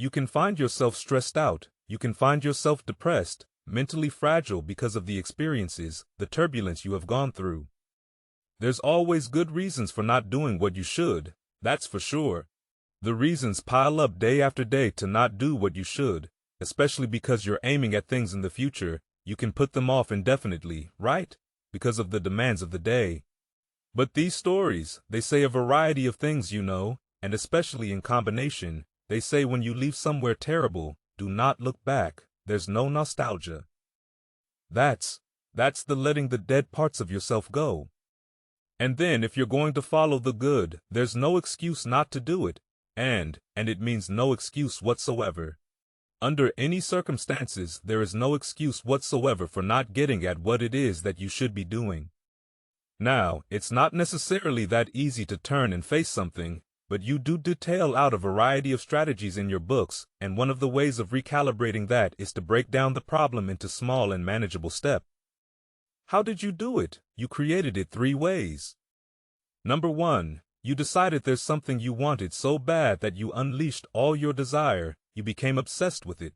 You can find yourself stressed out, you can find yourself depressed, mentally fragile because of the experiences, the turbulence you have gone through. There's always good reasons for not doing what you should, that's for sure. The reasons pile up day after day to not do what you should, especially because you're aiming at things in the future. You can put them off indefinitely, right? Because of the demands of the day. But these stories, they say a variety of things, you know, and especially in combination, they say when you leave somewhere terrible, do not look back, there's no nostalgia. That's the letting the dead parts of yourself go. And then if you're going to follow the good, there's no excuse not to do it, and it means no excuse whatsoever. Under any circumstances, there is no excuse whatsoever for not getting at what it is that you should be doing. Now, it's not necessarily that easy to turn and face something, but you do detail out a variety of strategies in your books, and one of the ways of recalibrating that is to break down the problem into small and manageable steps. How did you do it? You created it 3 ways. Number 1, you decided there's something you wanted so bad that you unleashed all your desire, you became obsessed with it.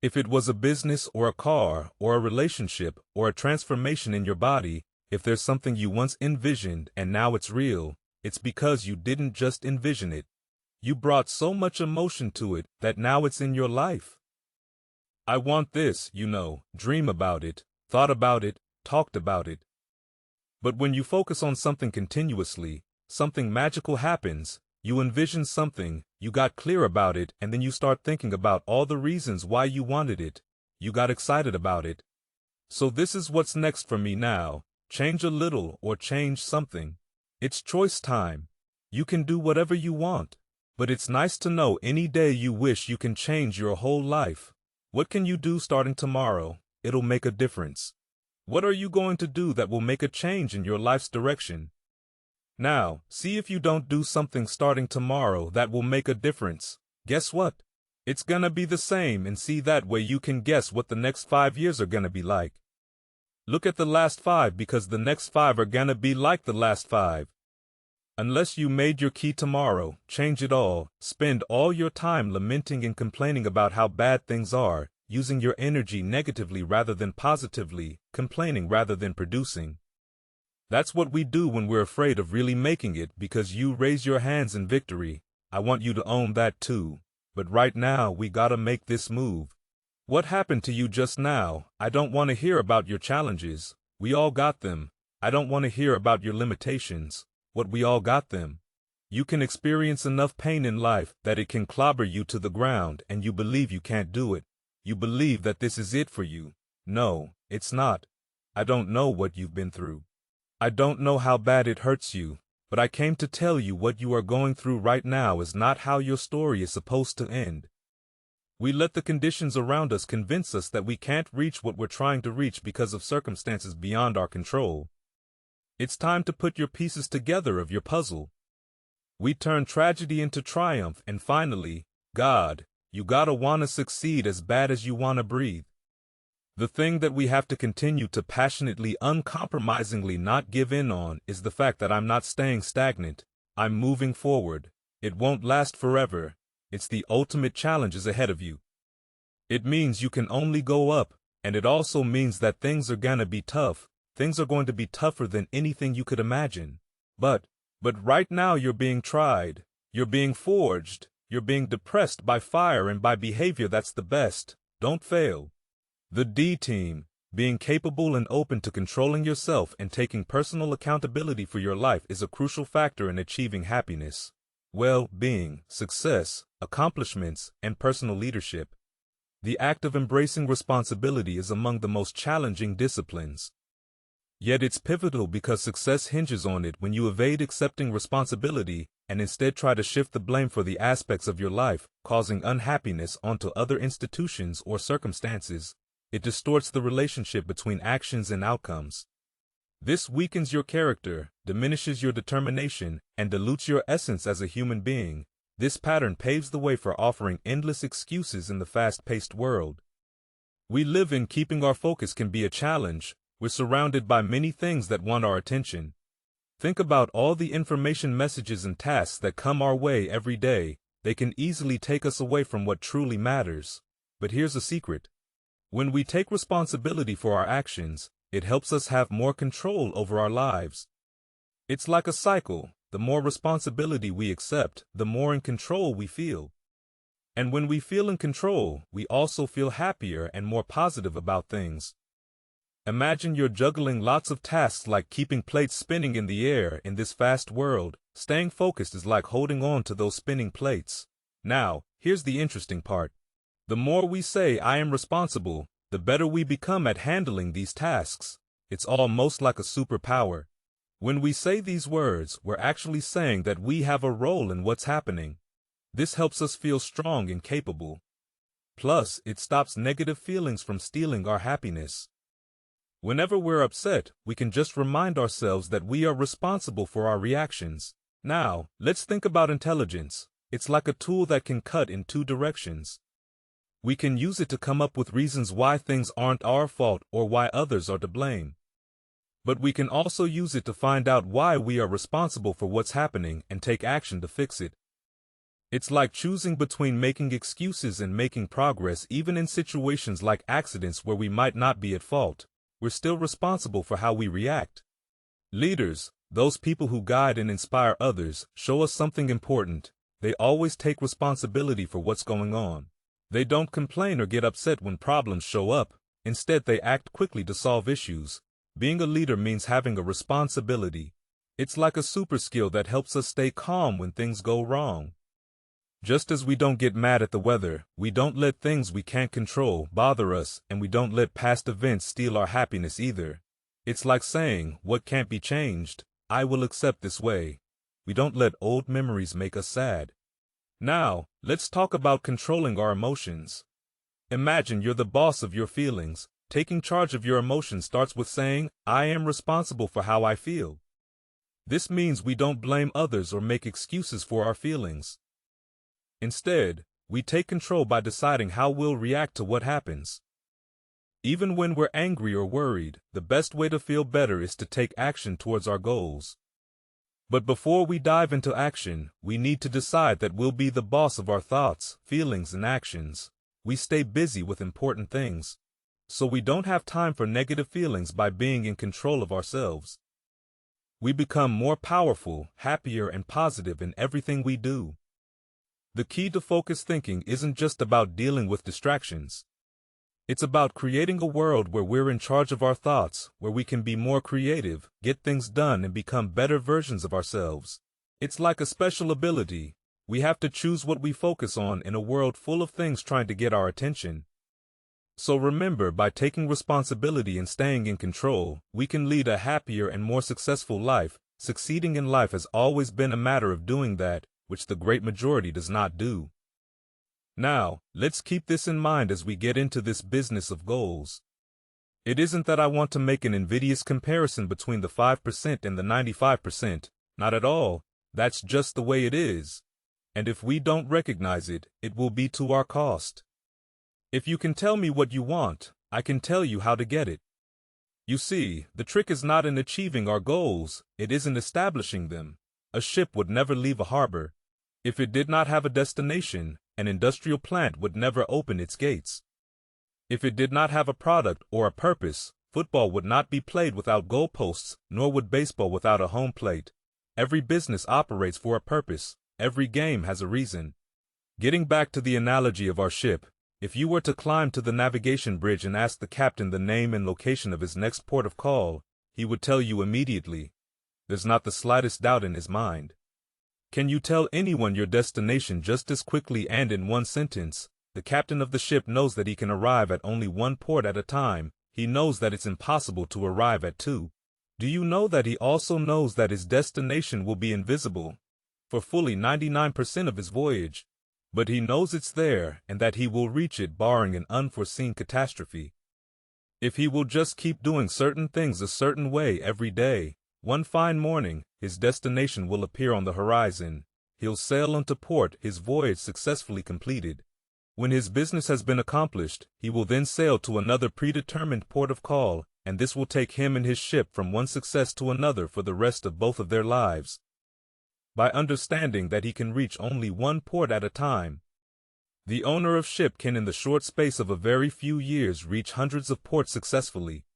If it was a business or a car or a relationship or a transformation in your body, if there's something you once envisioned and now it's real, it's because you didn't just envision it. You brought so much emotion to it that now it's in your life. I want this, you know, dream about it, thought about it, talked about it. But when you focus on something continuously, something magical happens. You envision something, you got clear about it, and then you start thinking about all the reasons why you wanted it. You got excited about it. So this is what's next for me now. Change a little or change something. It's choice time. You can do whatever you want. But it's nice to know any day you wish you can change your whole life. What can you do starting tomorrow? It'll make a difference. What are you going to do that will make a change in your life's direction? Now, see if you don't do something starting tomorrow that will make a difference. Guess what? It's gonna be the same, and see that way you can guess what the next 5 years are gonna be like. Look at the last 5 because the next 5 are gonna be like the last 5. Unless you made your key tomorrow, change it all, spend all your time lamenting and complaining about how bad things are, using your energy negatively rather than positively, complaining rather than producing. That's what we do when we're afraid of really making it because you raise your hands in victory. I want you to own that too. But right now we gotta make this move. What happened to you just now? I don't want to hear about your challenges. We all got them. I don't want to hear about your limitations. What we all got them. You can experience enough pain in life that it can clobber you to the ground and you believe you can't do it. You believe that this is it for you. No, it's not. I don't know what you've been through. I don't know how bad it hurts you, but I came to tell you what you are going through right now is not how your story is supposed to end. We let the conditions around us convince us that we can't reach what we're trying to reach because of circumstances beyond our control. It's time to put your pieces together of your puzzle. We turn tragedy into triumph, and finally, God, you gotta wanna succeed as bad as you wanna breathe. The thing that we have to continue to passionately, uncompromisingly not give in on is the fact that I'm not staying stagnant. I'm moving forward. It won't last forever. It's the ultimate challenges ahead of you. It means you can only go up, and it also means that things are gonna be tough. Things are going to be tougher than anything you could imagine. But right now you're being tried. You're being forged. You're being depressed by fire and by behavior that's the best. Don't fail. The D team, being capable and open to controlling yourself and taking personal accountability for your life is a crucial factor in achieving happiness, well-being, success, accomplishments, and personal leadership. The act of embracing responsibility is among the most challenging disciplines. Yet it's pivotal because success hinges on it. When you evade accepting responsibility and instead try to shift the blame for the aspects of your life, causing unhappiness onto other institutions or circumstances. It distorts the relationship between actions and outcomes. This weakens your character, diminishes your determination, and dilutes your essence as a human being. This pattern paves the way for offering endless excuses in the fast-paced world we live in. Keeping our focus can be a challenge. We're surrounded by many things that want our attention. Think about all the information messages and tasks that come our way every day. they can easily take us away from what truly matters. But here's a secret. When we take responsibility for our actions, it helps us have more control over our lives. It's like a cycle. The more responsibility we accept, the more in control we feel. And when we feel in control, we also feel happier and more positive about things. Imagine you're juggling lots of tasks like keeping plates spinning in the air in this fast world. Staying focused is like holding on to those spinning plates. Now, here's the interesting part. The more we say, "I am responsible," the better we become at handling these tasks. It's almost like a superpower. When we say these words, we're actually saying that we have a role in what's happening. This helps us feel strong and capable. Plus, it stops negative feelings from stealing our happiness. Whenever we're upset, we can just remind ourselves that we are responsible for our reactions. Now, let's think about intelligence. It's like a tool that can cut in two directions. We can use it to come up with reasons why things aren't our fault or why others are to blame. But we can also use it to find out why we are responsible for what's happening and take action to fix it. It's like choosing between making excuses and making progress. Even in situations like accidents where we might not be at fault, we're still responsible for how we react. Leaders, those people who guide and inspire others, show us something important. They always take responsibility for what's going on. They don't complain or get upset when problems show up. Instead, they act quickly to solve issues. Being a leader means having a responsibility. It's like a super skill that helps us stay calm when things go wrong. Just as we don't get mad at the weather, we don't let things we can't control bother us, and we don't let past events steal our happiness either. It's like saying, "What can't be changed, I will accept this way." We don't let old memories make us sad. Now, let's talk about controlling our emotions. Imagine you're the boss of your feelings. Taking charge of your emotions starts with saying, "I am responsible for how I feel." This means we don't blame others or make excuses for our feelings. Instead, we take control by deciding how we'll react to what happens. Even when we're angry or worried, the best way to feel better is to take action towards our goals. But before we dive into action, we need to decide that we'll be the boss of our thoughts, feelings, and actions. We stay busy with important things, so we don't have time for negative feelings. By being in control of ourselves, we become more powerful, happier, and positive in everything we do. The key to focused thinking isn't just about dealing with distractions. It's about creating a world where we're in charge of our thoughts, where we can be more creative, get things done, and become better versions of ourselves. It's like a special ability. We have to choose what we focus on in a world full of things trying to get our attention. So remember, by taking responsibility and staying in control, we can lead a happier and more successful life. Succeeding in life has always been a matter of doing that which the great majority does not do. Now, let's keep this in mind as we get into this business of goals. It isn't that I want to make an invidious comparison between the 5% and the 95%. Not at all. That's just the way it is. And if we don't recognize it, it will be to our cost. If you can tell me what you want, I can tell you how to get it. You see, the trick is not in achieving our goals, it is in establishing them. A ship would never leave a harbor. If it did not have a destination, an industrial plant would never open its gates. If it did not have a product or a purpose, football would not be played without goalposts, nor would baseball without a home plate. Every business operates for a purpose. Every game has a reason. Getting back to the analogy of our ship, if you were to climb to the navigation bridge and ask the captain the name and location of his next port of call, he would tell you immediately. There's not the slightest doubt in his mind. Can you tell anyone your destination just as quickly and in one sentence? The captain of the ship knows that he can arrive at only one port at a time. He knows that it's impossible to arrive at two. Do you know that he also knows that his destination will be invisible for fully 99% of his voyage? But he knows it's there and that he will reach it barring an unforeseen catastrophe. If he will just keep doing certain things a certain way every day, one fine morning, his destination will appear on the horizon. He'll sail into port, his voyage successfully completed. When his business has been accomplished, he will then sail to another predetermined port of call, and this will take him and his ship from one success to another for the rest of both of their lives. by understanding that he can reach only one port at a time. The owner of ship can in the short space of a very few years reach hundreds of ports successfully.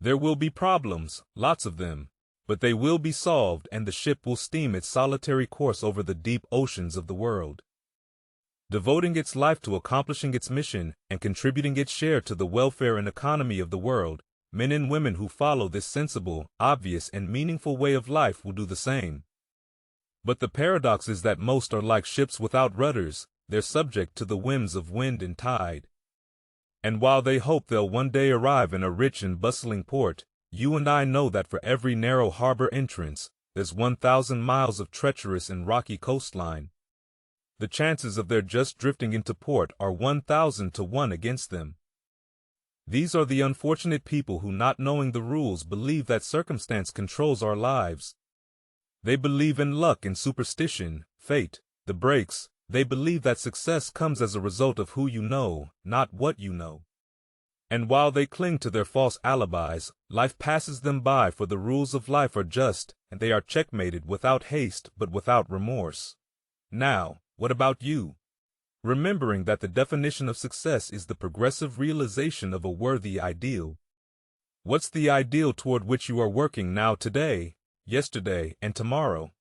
There will be problems, lots of them, but they will be solved and the ship will steam its solitary course over the deep oceans of the world, devoting its life to accomplishing its mission and contributing its share to the welfare and economy of the world. Men and women who follow this sensible, obvious, and meaningful way of life will do the same. But the paradox is that most are like ships without rudders. They're subject to the whims of wind and tide. And while they hope they'll one day arrive in a rich and bustling port, you and I know that for every narrow harbor entrance, there's 1,000 miles of treacherous and rocky coastline. The chances of their just drifting into port are 1,000 to 1 against them. These are the unfortunate people who, not knowing the rules, believe that circumstance controls our lives. They believe in luck and superstition, fate, the breaks. They believe that success comes as a result of who you know, not what you know. And while they cling to their false alibis, life passes them by, for the rules of life are just, and they are checkmated without haste but without remorse. Now, what about you? Remembering that the definition of success is the progressive realization of a worthy ideal. What's the ideal toward which you are working now, today, yesterday, and tomorrow?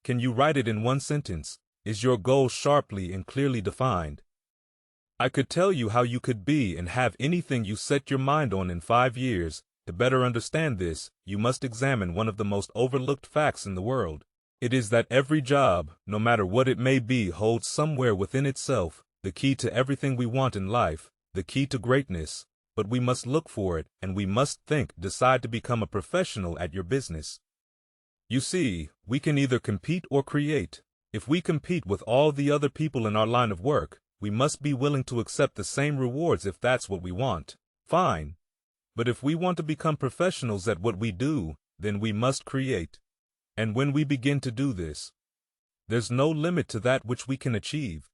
Can you write it in one sentence? Is your goal sharply and clearly defined? I could tell you how you could be and have anything you set your mind on in 5 years. To better understand this, you must examine one of the most overlooked facts in the world. It is that every job, no matter what it may be, holds somewhere within itself the key to everything we want in life, the key to greatness. But we must look for it, and we must decide to become a professional at your business. You see, we can either compete or create. If we compete with all the other people in our line of work, we must be willing to accept the same rewards if that's what we want. Fine. But if we want to become professionals at what we do, then we must create. And when we begin to do this, there's no limit to that which we can achieve.